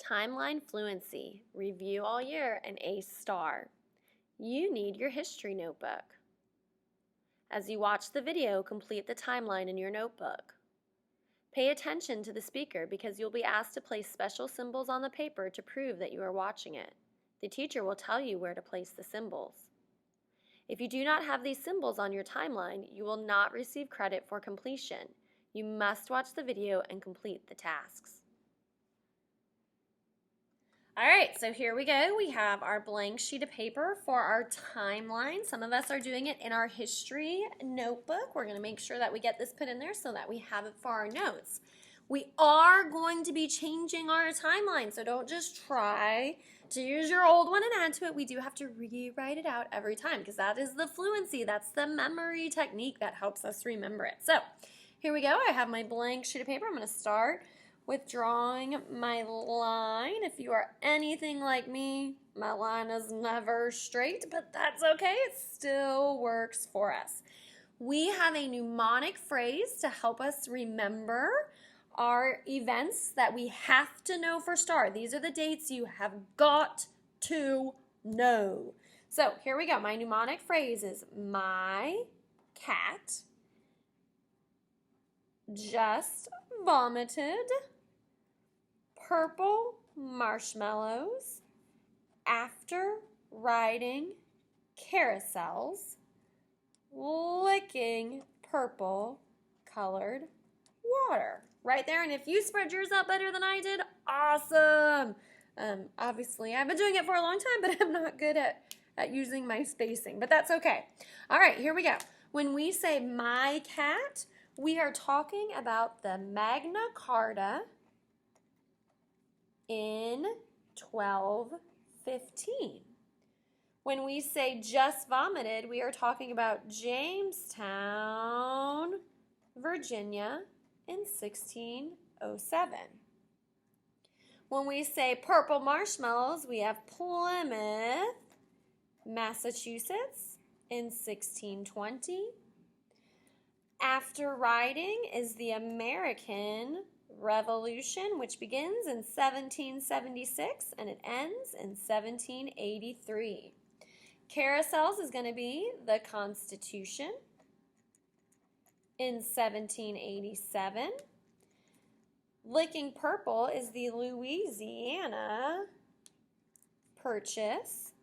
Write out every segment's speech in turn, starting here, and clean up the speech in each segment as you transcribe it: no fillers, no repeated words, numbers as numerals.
Timeline Fluency, Review All Year, and Ace Star. You need your history notebook. As you watch the video, complete the timeline in your notebook. Pay attention to the speaker because you'll be asked to place special symbols on the paper to prove that you are watching it. The teacher will tell you where to place the symbols. If you do not have these symbols on your timeline, you will not receive credit for completion. You must watch the video and complete the tasks. All right, so here we go. We have our blank sheet of paper for our timeline. Some of us are doing it in our history notebook. We're going to make sure that we get this put in there so that we have it for our notes. We are going to be changing our timeline, so don't just try to use your old one and add to it. We do have to rewrite it out every time because that is the fluency. That's the memory technique that helps us remember it. So here we go. I have my blank sheet of paper. I'm going to start with drawing my line. If you are anything like me, my line is never straight, but that's okay. It still works for us. We have a mnemonic phrase to help us remember our events that we have to know for star. These are the dates you have got to know. So here we go. My mnemonic phrase is my cat just vomited purple marshmallows after riding carousels, licking purple colored water. Right there, and if you spread yours out better than I did, awesome. Obviously, I've been doing it for a long time, but I'm not good at using my spacing, but that's okay. All right, here we go. When we say my cat, we are talking about the Magna Carta in 1215. When we say just vomited, we are talking about Jamestown, Virginia in 1607. When we say purple marshmallows, we have Plymouth, Massachusetts in 1620. After riding is the American Revolution, which begins in 1776 and it ends in 1783. Carousels is going to be the Constitution in 1787. Licking purple is the Louisiana Purchase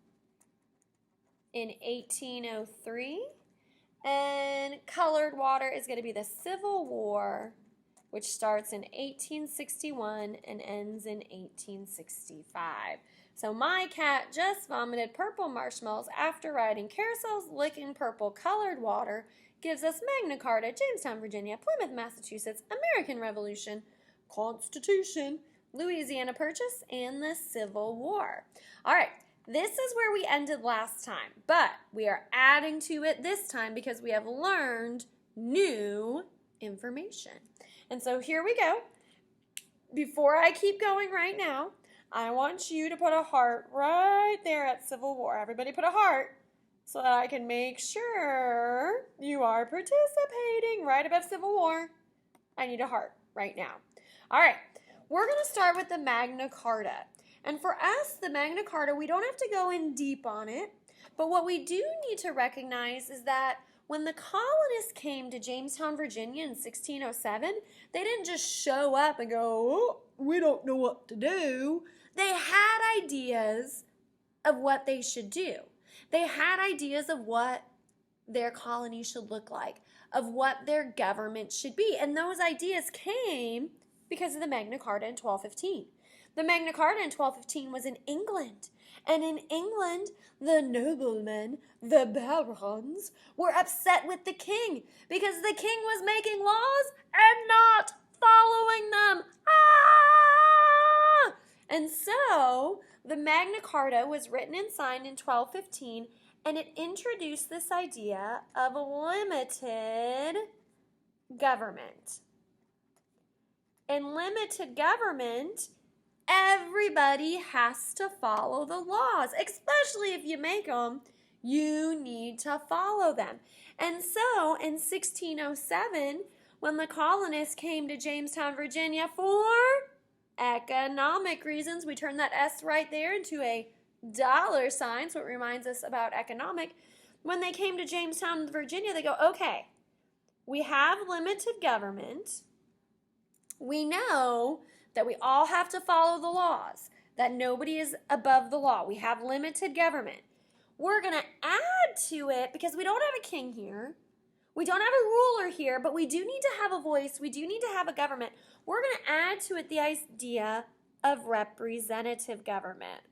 in 1803. And colored water is going to be the Civil War, which starts in 1861 and ends in 1865. So my cat just vomited purple marshmallows after riding carousels, licking purple colored water, gives us Magna Carta, Jamestown, Virginia, Plymouth, Massachusetts, American Revolution, Constitution, Louisiana Purchase, and the Civil War. All right, this is where we ended last time, but we are adding to it this time because we have learned new information. And so here we go. Before I keep going right now, I want you to put a heart right there at Civil War. Everybody put a heart so that I can make sure you are participating right above Civil War. I need a heart right now. All right, we're going to start with the Magna Carta. And for us, the Magna Carta, we don't have to go in deep on it, but what we do need to recognize is that when the colonists came to Jamestown, Virginia in 1607, they didn't just show up and go, oh, we don't know what to do. They had ideas of what they should do. They had ideas of what their colony should look like, of what their government should be. And those ideas came because of the Magna Carta in 1215. The Magna Carta in 1215 was in England. And in England, the noblemen, the barons, were upset with the king because the king was making laws and not following them. Ah! And so the Magna Carta was written and signed in 1215, and it introduced this idea of limited government. In limited government, everybody has to follow the laws, especially if you make them, you need to follow them. And so in 1607, when the colonists came to Jamestown, Virginia for Economic reasons. We turn that S right there into a $sign, so it reminds us about economic. When they came to Jamestown, Virginia, they go, okay, we have limited government. We know that we all have to follow the laws, that nobody is above the law. We have limited government. We're going to add to it, because we don't have a king here. We don't have a ruler here, but we do need to have a voice. We do need to have a government. We're going to add to it the idea of representative government.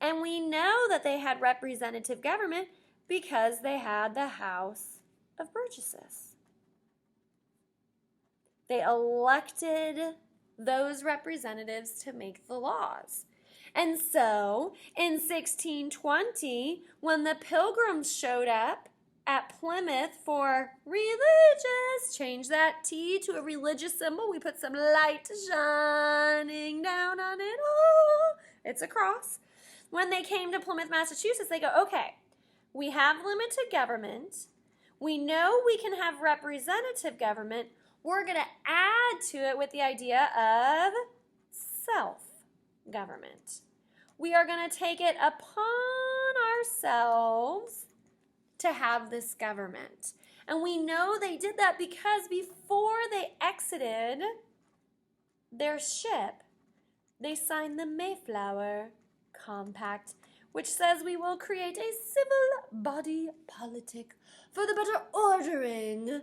And we know that they had representative government because they had the House of Burgesses. They elected those representatives to make the laws. And so, in 1620, when the Pilgrims showed up at Plymouth for religious, change that T to a religious symbol, we put some light shining down on it, oh, it's a cross. When they came to Plymouth, Massachusetts, they go, okay, we have limited government. We know we can have representative government. We're going to add to it with the idea of self-government. We are going to take it upon ourselves to have this government. And we know they did that because before they exited their ship, they signed the Mayflower Compact, which says we will create a civil body politic for the better ordering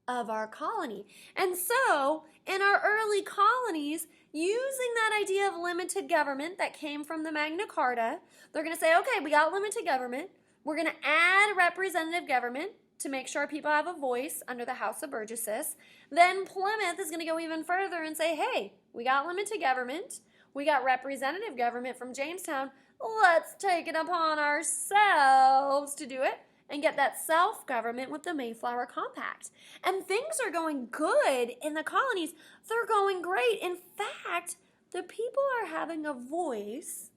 of our colony. And so, in our early colonies, using that idea of limited government that came from the Magna Carta, they're going to say, okay, we got limited government. We're going to add representative government to make sure people have a voice under the House of Burgesses. Then Plymouth is going to go even further and say, hey, we got limited government. We got representative government from Jamestown. Let's take it upon ourselves to do it and get that self-government with the Mayflower Compact. And things are going good in the colonies. They're going great. In fact, the people are having a voice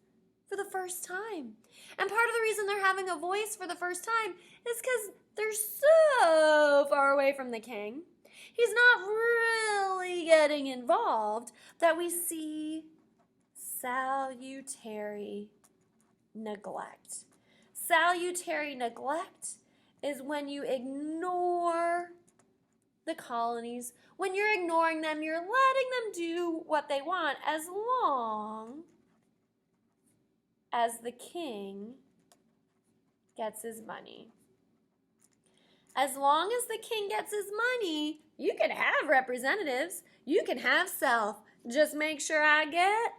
for the first time. And part of the reason they're having a voice for the first time is because they're so far away from the king. He's not really getting involved, that we see salutary neglect. Salutary neglect is when you ignore the colonies. When you're ignoring them, you're letting them do what they want as long as the king gets his money. As long as the king gets his money, you can have representatives. You can have self. Just make sure I get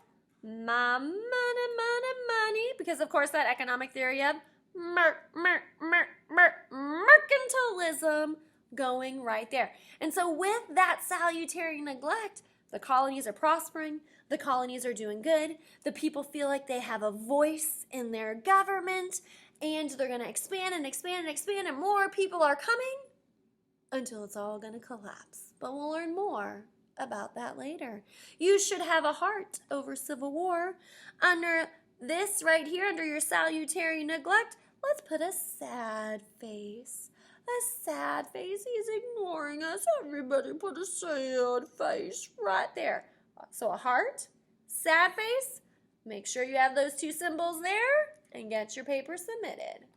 my money, because of course that economic theory of mercantilism going right there. And so with that salutary neglect, the colonies are prospering, the colonies are doing good, the people feel like they have a voice in their government, and they're going to expand and expand and expand, and more people are coming until it's all going to collapse. But we'll learn more about that later. You should have a heart over Civil War. Under this right here, under your salutary neglect, let's put a sad face. A sad face. He's ignoring us. Everybody put a sad face right there. So a heart, sad face. Make sure you have those two symbols there and get your paper submitted.